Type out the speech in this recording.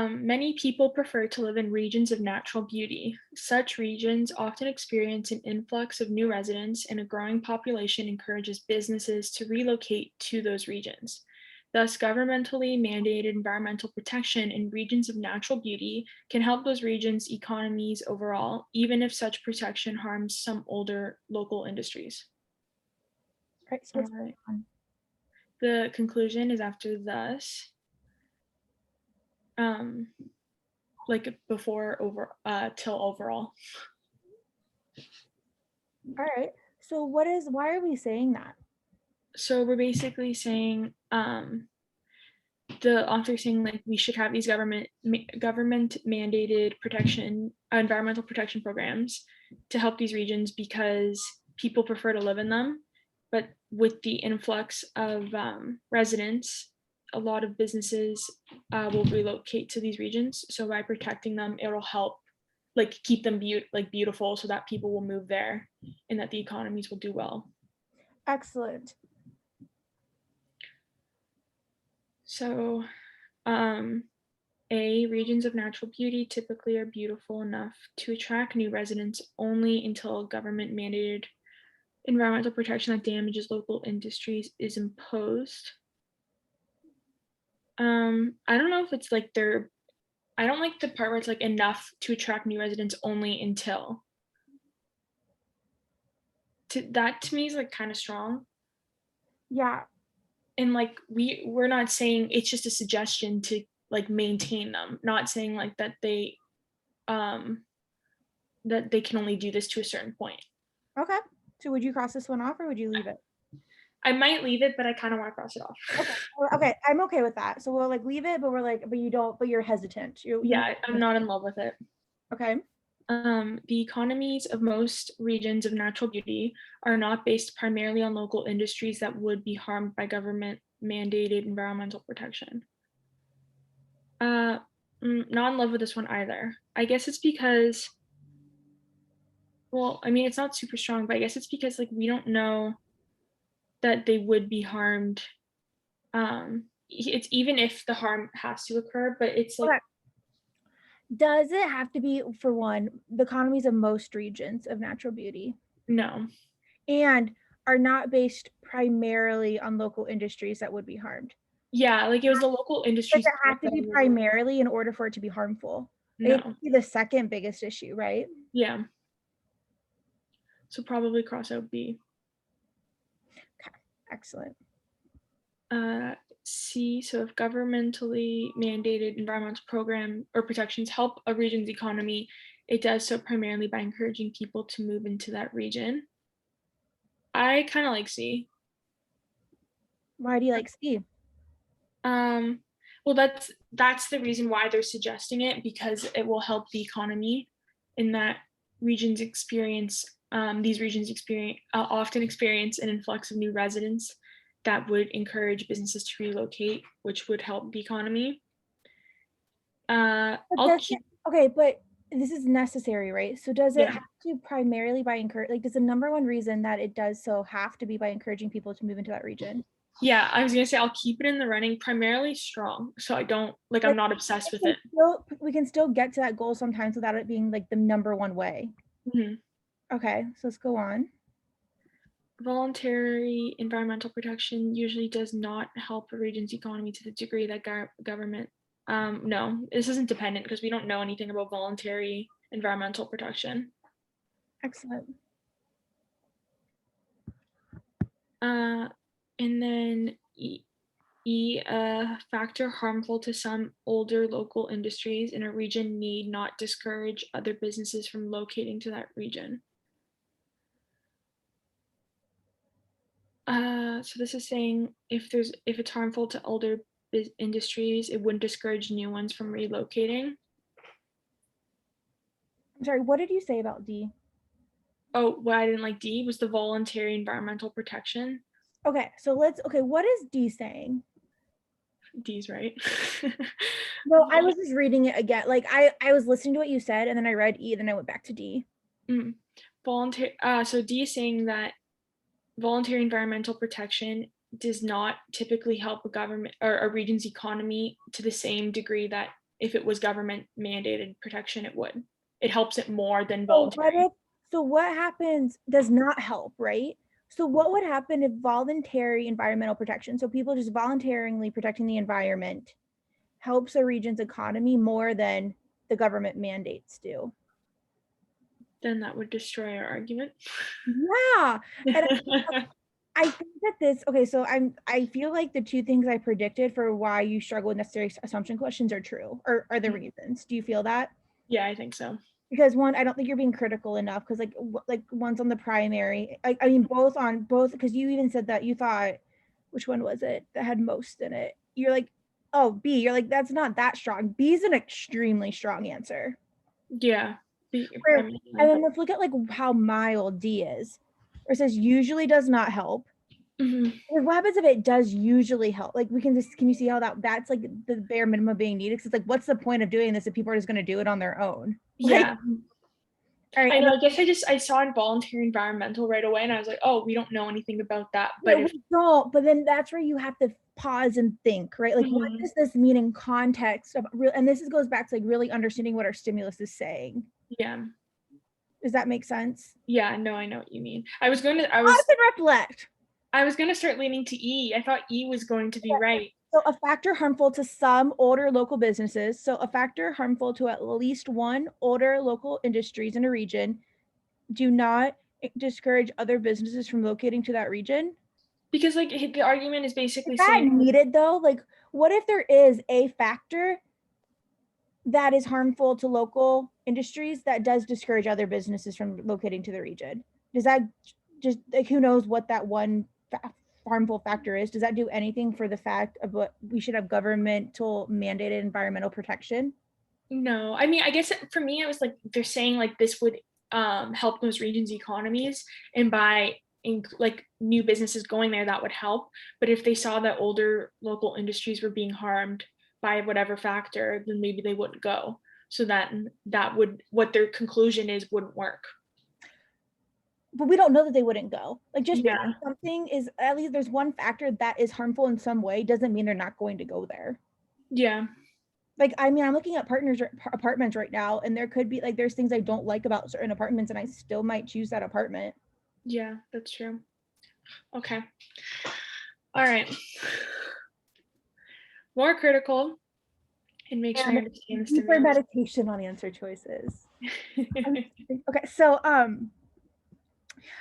Many people prefer to live in regions of natural beauty. Such regions often experience an influx of new residents, and a growing population encourages businesses to relocate to those regions. Thus, governmentally mandated environmental protection in regions of natural beauty can help those regions' economies overall, even if such protection harms some older local industries. All right, so All what's right. going on? The conclusion is after thus, um, like before over till overall. All right. So why are we saying that? So we're basically saying the author saying like we should have these government mandated environmental protection programs to help these regions because people prefer to live in them, but with the influx of residents, a lot of businesses will relocate to these regions, so by protecting them it'll help like keep them beautiful so that people will move there and that the economies will do well. Excellent. So regions of natural beauty typically are beautiful enough to attract new residents only until government mandated environmental protection that damages local industries is imposed. I don't know if it's like I don't like the part where it's like enough to attract new residents only until. That to me is like kind of strong. Yeah. And like we're not saying it's just a suggestion to like maintain them, not saying like um that they can only do this to a certain point. Okay. So would you cross this one off or would you leave it? I might leave it, but I kind of want to cross it off. Okay. Okay. I'm okay with that. So we'll like leave it, but we're like, but you don't, but you're hesitant. You Yeah, I'm not in love with it. okay. The economies of most regions of natural beauty are not based primarily on local industries that would be harmed by government mandated environmental protection. Uh, Not in love with this one either. I guess it's because, well, I mean, it's not super strong, but I guess it's because like we don't know that they would be harmed. It's even if the harm has to occur, but it's like Okay. Does it have to be, for one, the economies of most regions of natural beauty no. and are not based primarily on local industries that would be harmed? Yeah, like it was the local Does industries it have to that be were primarily in order for it to be harmful? It no. could be the second biggest issue, right? Yeah. So probably cross out B. Okay, excellent. Uh, C, so if governmentally mandated environmental program or protections help a region's economy, it does so primarily by encouraging people to move into that region. I kind of like C. Why do you like C? Um, well, that's the reason why they're suggesting it because it will help the economy in that regions experience these regions experience often experience an influx of new residents that would encourage businesses to relocate, which would help the economy. But I'll does it, keep okay, but this is necessary, right? So does it yeah have to primarily by encourage, like, does the number one reason that it does so have to be by encouraging people to move into that region? yeah. I was gonna say I'll keep it in the running primarily strong, so I don't like Like, I'm not obsessed with it. we can still get to that goal sometimes without it being like the number one way. Mhm. Okay, so let's go on. Voluntary environmental protection usually does not help a region's economy to the degree that government. No, this isn't dependent because we don't know anything about voluntary environmental protection. Excellent. Uh, and then a factor harmful to some older local industries in a region need not discourage other businesses from locating to that region. So this is saying if it's harmful to older industries, it wouldn't discourage new ones from relocating. I'm sorry, what did you say about D? Oh, what I didn't like D was the voluntary environmental protection. Okay, so okay, what is D saying? D's right. No, I was just reading it again. Like I was listening to what you said and then I read E, then I went back to D. Mm. Voluntary. So D is saying that voluntary environmental protection does not typically help a government or a region's economy to the same degree that if it was government mandated protection, it would. It helps it more than So what voluntary. if, so what happens does not help, right? So what would happen if voluntary environmental protection, so people just voluntarily protecting the environment, helps a region's economy more than the government mandates do? Then that would destroy our argument. Yeah. And I think that this, okay, so I feel like the two things I predicted for why you struggle with necessary assumption questions are true, or are the reasons. Do you feel that? Yeah, I think so. Because one, I don't think you're being critical enough, because like one's on the primary. I mean both on both, because you even said that you thought, which one was it that had most in it? You're like, oh, B. You're like, that's not that strong. B is an extremely strong answer. Yeah. And then let's look at like how mild D is. Where it says usually does not help. Mhm. What happens if it does usually help? Like we can just, can you see how that's like the bare minimum being needed? Because it's like, what's the point of doing this if people are just going to do it on their own? Like, Yeah. all right, I and know. then, I guess I saw voluntary environmental right away, and I was like, oh, we don't know anything about that. yeah, But if we don't. But then that's where you have to pause and think, right? Like, what Mhm. does this mean in context of real? And this goes back to like really understanding what our stimulus is saying. Yeah, Does that make sense? yeah, no, I know what you mean. I was Pause and reflect. gonna start leaning to E. I thought E was going to be right. So a factor harmful to some older local businesses. So a factor harmful to at least one older local industries in a region. Do not discourage other businesses from locating to that region. Because like the argument is Is basically that saying, needed though? Like, what if there is a factor that is harmful to local industries that does discourage other businesses from locating to the region? Does that just like, who knows what that one harmful factor is? Does that do anything for the fact of what we should have governmental mandated environmental protection? no. I mean, I guess for me, it was like they're saying like this would help those regions' economies, and by like new businesses going there, that would help. But if they saw that older local industries were being harmed by whatever factor, then maybe they wouldn't go. So that would what their conclusion is wouldn't work. But we don't know that they wouldn't go. Like just because Yeah. something is, at least there's one factor that is harmful in some way doesn't mean they're not going to go there. Yeah. Like, I mean, I'm looking at apartments right now, and there could be like there's things I don't like about certain apartments, and I still might choose that apartment. Yeah, that's true. Okay. All right. More critical and make sure I And understand the deeper stimulus. meditation on answer choices. Okay, so